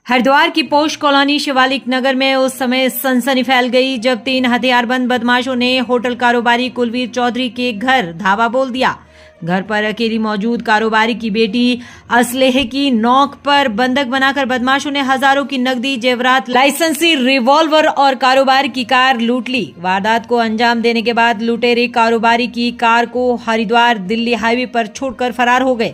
हरिद्वार की पोश कॉलोनी शिवालिक नगर में उस समय सनसनी फैल गई जब 3 हथियारबंद बदमाशों ने होटल कारोबारी कुलवीर चौधरी के घर धावा बोल दिया। घर पर अकेली मौजूद कारोबारी की बेटी असलहे की नोक पर बंधक बनाकर बदमाशों ने हजारों की नकदी, जेवरात, लाइसेंसी रिवॉल्वर और कारोबार की कार लूट ली। वारदात को अंजाम देने के बाद लुटेरे कारोबारी की कार को हरिद्वार दिल्ली हाईवे पर छोड़कर फरार हो गए।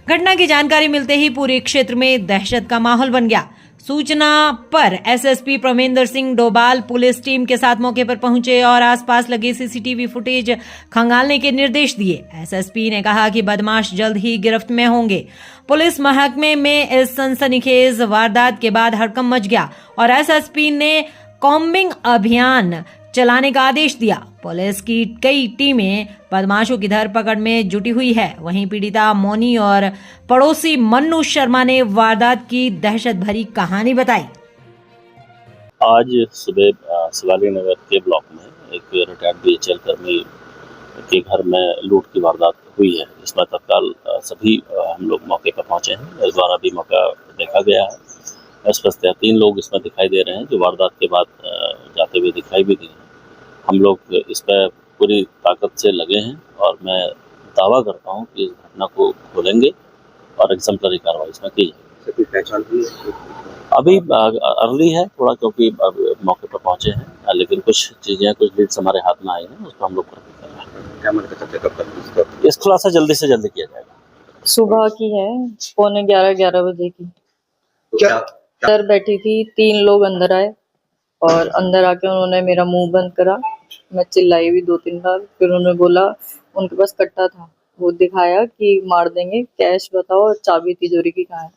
घटना की जानकारी मिलते ही पूरे क्षेत्र में दहशत का माहौल बन गया। सूचना पर SSP Pramendra Singh Doval police team के साथ मौके पर पहुंचे और आसपास लगे सीसीटीवी फुटेज खंगालने के निर्देश दिए। एसएसपी ने कहा कि बदमाश जल्द ही गिरफ्त में होंगे। पुलिस महकमे में इस सनसनीखेज वारदात के बाद हड़कंप मच गया और एसएसपी ने कॉम्बिंग अभियान चलाने का आदेश दिया। पुलिस की कई टीमें बदमाशों की धरपकड़ में जुटी हुई है। वहीं पीड़िता मोनी और पड़ोसी मन्नू शर्मा ने वारदात की दहशत भरी कहानी बताई। आज सुबह शिवालिक नगर के ब्लॉक में एक रिटायर्ड बीएचएल कर्मी के घर में लूट की वारदात हुई है, जिसमें तत्काल सभी हम लोग मौके पर पहुंचे हैं। इस बार अभी मौका देखा गया है। स्पष्ट 3 लोग इसमें दिखाई दे रहे हैं जो वारदात के बाद जाते हुए दिखाई भी दिए हैं। हम लोग इस पर पूरी ताकत से लगे हैं और मैं दावा करता हूं कि इस घटना को खोलेंगे और एग्जम्पलरी कार्रवाई इसमें की जाएगी। पहचान भी अभी अर्ली है थोड़ा, क्योंकि मौके पर पहुंचे हैं, लेकिन कुछ चीज़ें, कुछ लीड्स हमारे हाथ में आई हैं, उस पर हम लोग कर रहे हैं। क्या मन करते कब तक इस खुलासा जल्दी से जल्दी किया जाएगा। सुबह की है, पौने 11 बजे की। क्या अंदर बैठी थी, 3 लोग अंदर आए और अंदर आके उन्होंने मेरा मुंह बंद करा। मैं चिल्लाई भी 2-3 बार। फिर उन्होंने बोला, उनके पास कट्टा था, वो दिखाया कि मार देंगे, कैश बताओ और चाबी तिजोरी की कहाँ है।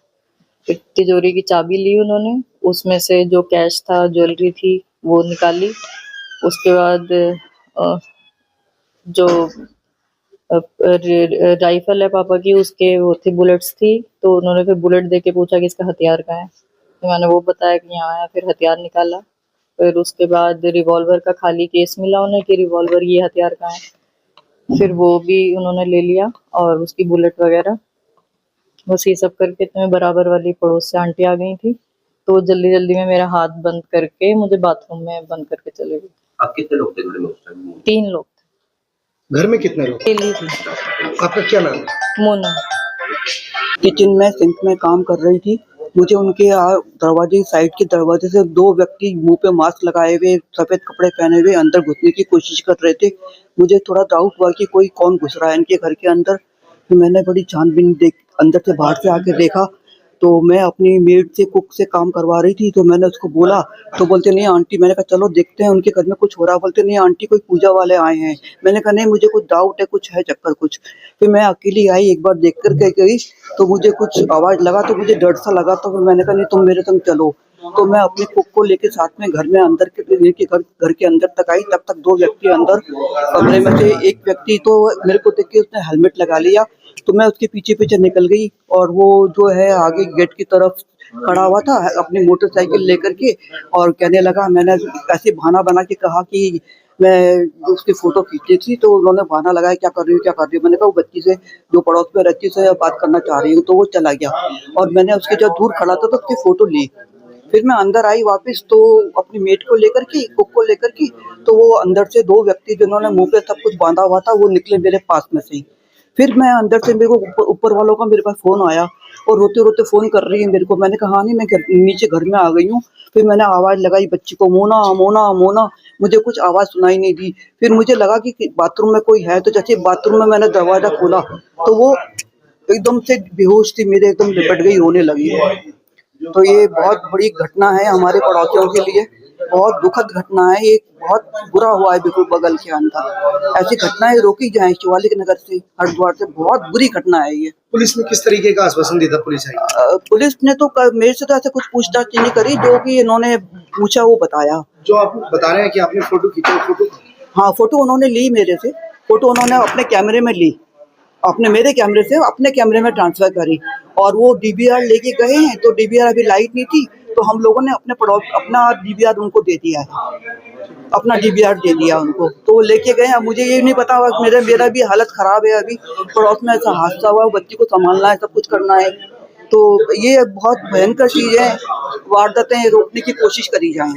फिर तिजोरी की चाबी ली उन्होंने, उसमें से जो कैश था, ज्वेलरी थी, वो निकाली। उसके बाद जो राइफल है पापा की, उसके वो थी, बुलेट्स थी। तो उन्होंने फिर बुलेट दे के पूछा कि इसका हथियार कहाँ है। तो मैंने वो बताया कि यहाँ आया। फिर हथियार निकाला। फिर उसके बाद रिवॉल्वर का खाली केस मिला उन्हें कि रिवॉल्वर ये हथियार कहाँ है। फिर वो भी उन्होंने ले लिया और उसकी बुलेट वगैरह। बस ये सब करके इतने बराबर वाली पड़ोस से आंटी आ गई थी, तो जल्दी जल्दी में मेरा हाथ बंद करके मुझे बाथरूम में बंद करके चले गए। आप कितने लोग थे घर में उस टाइम? 3 लोग थे। घर में कितने लोग? अकेली थी। आपका क्या नाम है? मोना। किचन में सिंक में काम कर रही थी। मुझे उनके दरवाजे, साइड के दरवाजे से 2 व्यक्ति मुंह पे मास्क लगाए हुए, सफेद कपड़े पहने हुए अंदर घुसने की कोशिश कर रहे थे। मुझे थोड़ा डाउट हुआ कि कोई कौन घुस रहा है इनके घर के अंदर। तो मैंने बड़ी छानबीन अंदर से बाहर से आके देखा, तो मैं अपनी मेड से, कुक से काम करवा रही थी। तो मैंने उसको बोला, तो बोलते नहीं आंटी। मैंने कहा चलो देखते हैं उनके घर में कुछ हो रहा। बोलते नहीं आंटी, कोई पूजा वाले आए हैं। मैंने कहा नहीं, मुझे कुछ डाउट है, कुछ है चक्कर कुछ। फिर मैं अकेली आई, एक बार देख कर के गई, तो मुझे कुछ आवाज लगा, तो मुझे डर सा लगा। तो फिर मैंने कहा नहीं, तुम मेरे संग चलो। तो मैं अपने कुक को लेके साथ में घर में अंदर के घर के अंदर तक आई। तब तक 2 व्यक्ति अंदर कमरे में से, एक व्यक्ति तो मेरे को देख के उसने हेलमेट लगा लिया। तो मैं उसके पीछे पीछे निकल गई और वो जो है आगे गेट की तरफ खड़ा हुआ था अपनी मोटरसाइकिल लेकर के, और कहने लगा, मैंने ऐसे बहाना बना के कहा कि मैं उसकी फोटो खींची थी। तो उन्होंने बहाना लगाया, क्या कर रही हूँ, क्या कर रही हूँ। मैंने कहा वो बच्ची से, जो पड़ोस में रहती से बात करना चाह रही हूँ। तो वो चला गया और मैंने उसके जब दूर खड़ा था तो उसकी फोटो ली। फिर मैं अंदर आई वापस, तो अपनी मेट को लेकर के, कुक को लेकर के, तो वो अंदर से 2 व्यक्ति जिन्होंने मुंह पे सब कुछ बांधा हुआ था, वो निकले मेरे पास में से ही। फिर मैं अंदर से, मेरे को ऊपर वालों का मेरे पास फोन आया और रोते रोते फोन कर रही है मेरे को। मैंने कहा नहीं, मैं नीचे घर में आ गई हूँ। फिर मैंने आवाज लगाई बच्ची को, मोना मोना मोना। मुझे कुछ आवाज सुनाई नहीं दी। फिर मुझे लगा कि बाथरूम में कोई है। तो जैसे बाथरूम में मैंने दरवाजा खोला तो वो एकदम से बेहोश थी, मेरे एकदम लिपट गई, रोने लगी। तो ये बहुत बड़ी घटना है हमारे पड़ोसियों के लिए, बहुत दुखद घटना है। ये बहुत बुरा हुआ है बिल्कुल बगल के अंदर। ऐसी घटनाएं रोकी जाए। शिवालिक नगर से, हरिद्वार से बहुत बुरी घटना है ये। पुलिस ने किस तरीके का आश्वासन दिया था? पुलिस ने तो मेरे से तो ऐसे कुछ पूछताछ नहीं करी, जो कि इन्होंने पूछा वो बताया। जो आप बता रहे हैं कि आपने फोटो खींचा, फोटो? हाँ, फोटो उन्होंने ली मेरे से। फोटो उन्होंने अपने कैमरे में ली, मेरे कैमरे से अपने कैमरे में ट्रांसफर करी। और वो डीवीआर लेके गए हैं, तो डीवीआर अभी लाइट नहीं थी, तो हम लोगों ने अपना डीवीआर उनको दे दिया है, अपना डीवीआर दे दिया उनको। तो वो लेके गए हैं। मुझे ये नहीं पता, मेरा भी हालत खराब है। अभी पड़ोस में ऐसा हादसा हुआ, बच्ची को संभालना है, सब कुछ करना है। तो ये बहुत भयंकर चीज है। वारदातें रोकने की कोशिश करी जाए।